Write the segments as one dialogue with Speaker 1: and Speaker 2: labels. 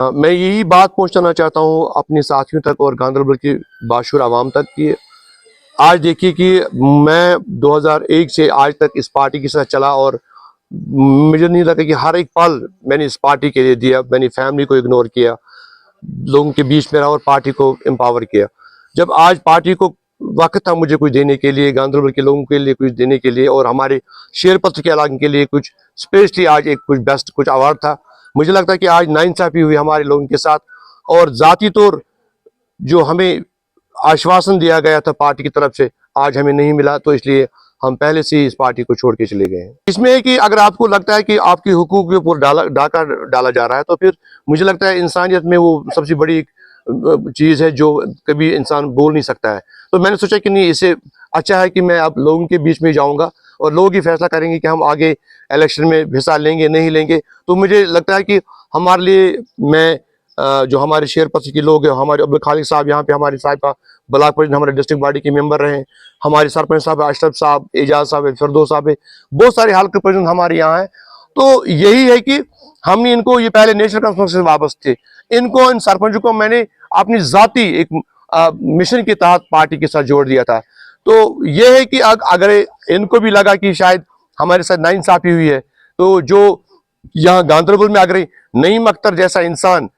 Speaker 1: मैं यही बात पहुंचाना चाहता हूं अपने साथियों तक और गांधरबल की बाशूर आवाम तक कि आज देखिए कि मैं 2001 से आज तक इस पार्टी के साथ चला और मुझे नहीं लगा कि हर एक पल मैंने इस पार्टी के लिए दिया। मैंने फैमिली को इग्नोर किया, लोगों के बीच में रहा और पार्टी को एम्पावर किया। जब आज पार्टी को वक्त था मुझे कुछ देने के लिए, गांधरबल के लोगों के लिए कुछ देने के लिए और हमारे शेरपत्र के इलाके के लिए कुछ स्पेशली आज एक कुछ बेस्ट कुछ अवार्ड था, मुझे लगता है कि आज नाइंसाफी हुई हमारे लोगों के साथ। और जाती तौर जो हमें आश्वासन दिया गया था पार्टी की तरफ से आज हमें नहीं मिला, तो इसलिए हम पहले से ही इस पार्टी को छोड़ के चले गए हैं। इसमें है कि अगर आपको लगता है कि आपकी हुकूक के ऊपर डाका डाला जा रहा है, तो फिर मुझे लगता है इंसानियत में वो सबसे बड़ी चीज़ है जो कभी इंसान बोल नहीं सकता है। तो मैंने सोचा कि नहीं, इससे अच्छा है कि मैं अब लोगों के बीच में जाऊंगा और लोग ही फैसला करेंगे कि हम आगे इलेक्शन में हिस्सा लेंगे नहीं लेंगे। तो मुझे लगता है कि हमारे लिए मैं जो हमारे शेरपत्र के लोग हैं, हमारे अब्दुल खालिक साहब यहाँ पे हमारे साहब का ब्लॉक प्रेसिडेंट हमारे डिस्ट्रिक्ट बॉडी के मेंबर रहे, हमारे सरपंच साहब अशरफ साहब, एजाज साहब, फिरदौस साहब है, बहुत सारे हल्के प्रेसिडेंट हमारे यहाँ हैं। तो यही है कि हमने इनको, ये पहले नेशनल कॉन्फ्रेंस से वाबस्ते थे, इनको इन सरपंचों को मैंने अपनी जाती एक मिशन के तहत पार्टी के साथ जोड़ दिया था। तो यह है कि अगर इनको भी लगा कि शायद हमारे साथ नाइंसाफी हुई है, तो जो यहाँ गांधरबल में अगर नईम अख्तर जैसा इंसान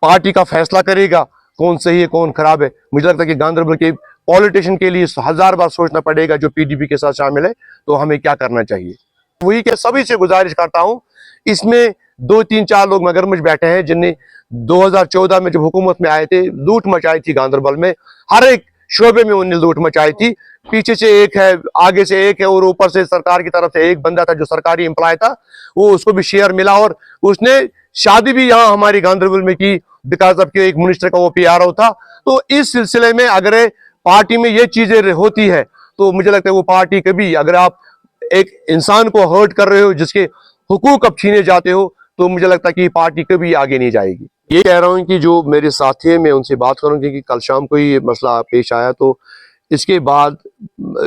Speaker 1: पार्टी का फैसला करेगा कौन सही है कौन खराब है, मुझे लगता है कि गांधरबल के पॉलिटिशियन के लिए 1000 बार सोचना पड़ेगा जो पीडीपी के साथ शामिल है, तो हमें क्या करना चाहिए। वही के सभी से गुजारिश करता हूं, इसमें 2-3-4 लोग मगरमच्छ बैठे हैं जिनने 2014 में जब हुकूमत में आए थे लूट मचाई थी गांधरबल में, हर एक शोबे में उन्हें लूट मचाई थी। पीछे से एक है, आगे से एक है और ऊपर से सरकार की तरफ से एक बंदा था जो सरकारी एम्प्लॉय था, वो उसको भी शेयर मिला और उसने शादी भी यहाँ हमारी गांधरबल में की बिकॉज ऑफ एक मिनिस्टर का वो पीआरओ था। तो इस सिलसिले में अगर पार्टी में ये चीजें होती है तो मुझे लगता है वो पार्टी कभी, अगर आप एक इंसान को हर्ट कर रहे हो, जिसके हुकूक अब छीने जाते हो, तो मुझे लगता है कि पार्टी कभी आगे नहीं जाएगी। ये कह रहा हूँ कि जो मेरे साथी हैं मैं उनसे बात करूँगी कि कल शाम को ही ये मसला पेश आया, तो इसके बाद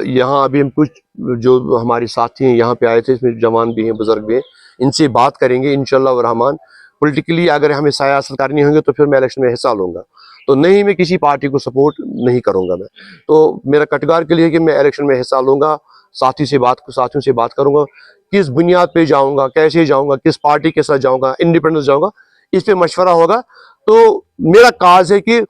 Speaker 1: यहाँ अभी हम कुछ जो हमारे साथी हैं यहाँ पे आए थे, इसमें जवान भी हैं बुजुर्ग भी हैं, इनसे बात करेंगे इंशाअल्लाह रहमान। पॉलिटिकली अगर हमें सियासत करनी होंगे तो फिर मैं इलेक्शन में हिस्सा लूंगा, तो नहीं मैं किसी पार्टी को सपोर्ट नहीं करूंगा। मैं तो मेरा कटगार के लिए कि मैं इलेक्शन में हिस्सा लूंगा, साथियों से बात करूंगा, किस बुनियाद पे जाऊंगा, कैसे जाऊंगा, किस पार्टी के साथ जाऊंगा, इंडिपेंडेंस जाऊंगा, इस पे मशवरा होगा। तो मेरा काज है कि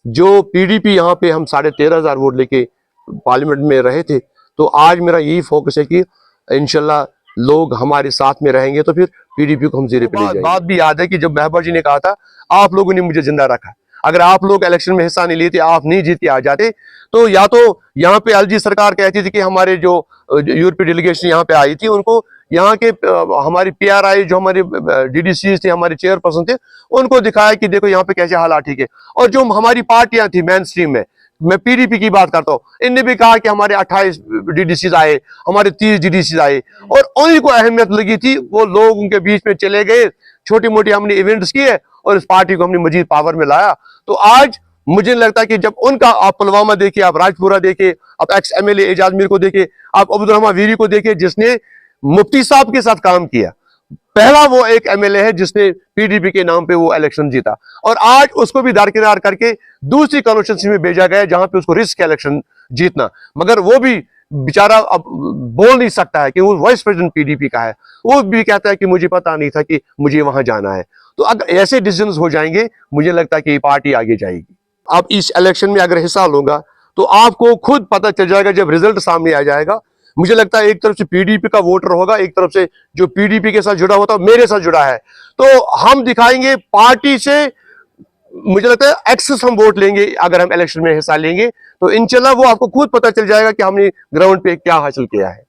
Speaker 1: जो पीडीपी यहाँ पे हम 13,500 वोट लेके पार्लियामेंट में रहे थे, तो आज मेरा यही फोकस है कि इंशाल्लाह लोग हमारे साथ में रहेंगे तो फिर पीडीपी को हम जीरे पे ले जाएंगे। बात भी याद है कि जब महबूबा जी ने कहा था आप लोगों ने मुझे जिंदा रखा, अगर आप लोग इलेक्शन में हिस्सा नहीं लेते, आप नहीं जीत के आ जाते, तो या तो यहाँ पे एलजी सरकार कहती थी कि हमारे जो यूरोपीय डेलीगेशन यहाँ पे आई थी उनको यहाँ के हमारी पीआरआई जो हमारे डीडीसी थे, हमारे चेयरपर्सन थे, उनको दिखाया कि देखो यहाँ पे कैसे हालात ठीक है। और जो हमारी पार्टियां थी मेन स्ट्रीम में, मैं पीडीपी की बात करता हूँ, इनने भी कहा कि हमारे 28 डीडीसीज आए, हमारे 30 डीडीसीज आए, और उन्हीं को अहमियत लगी थी, वो लोग उनके बीच में चले गए, छोटी मोटी हमने इवेंट्स किए और इस पार्टी को हमने मजीद पावर में लाया। तो आज मुझे लगता है कि जब उनका, आप पुलवामा देखिए, आप राजपुरा देखिए, आप एक्स एमएलए एजाज मीर को देखिए, आप अब्दुल रहमान वीरी को देखिए जिसने मुफ्ती साहब के साथ काम किया, पहला वो एक एमएलए है जिसने पीडीपी के नाम पे वो इलेक्शन जीता, और आज उसको भी दरकिनार करके दूसरी कॉन्स्टिट्यूंसी में भेजा गया जहां पे उसको रिस्क इलेक्शन जीतना, मगर वो भी बेचारा अब बोल नहीं सकता है कि वो वाइस प्रेसिडेंट पीडीपी का है, वो भी कहता है कि मुझे पता नहीं था कि मुझे वहां जाना है। तो अगर ऐसे डिसीजन हो जाएंगे, मुझे लगता है कि ये पार्टी आगे जाएगी। अब इस इलेक्शन में अगर हिस्सा लूंगा तो आपको खुद पता चल जाएगा जब रिजल्ट सामने आ जाएगा। मुझे लगता है एक तरफ से पीडीपी का वोटर होगा, एक तरफ से जो पीडीपी के साथ जुड़ा होता है, मेरे साथ जुड़ा है, तो हम दिखाएंगे पार्टी से, मुझे लगता है एक्सेस हम वोट लेंगे अगर हम इलेक्शन में हिस्सा लेंगे, तो इंशाल्लाह वो आपको खुद पता चल जाएगा कि हमने ग्राउंड पे क्या हासिल किया है।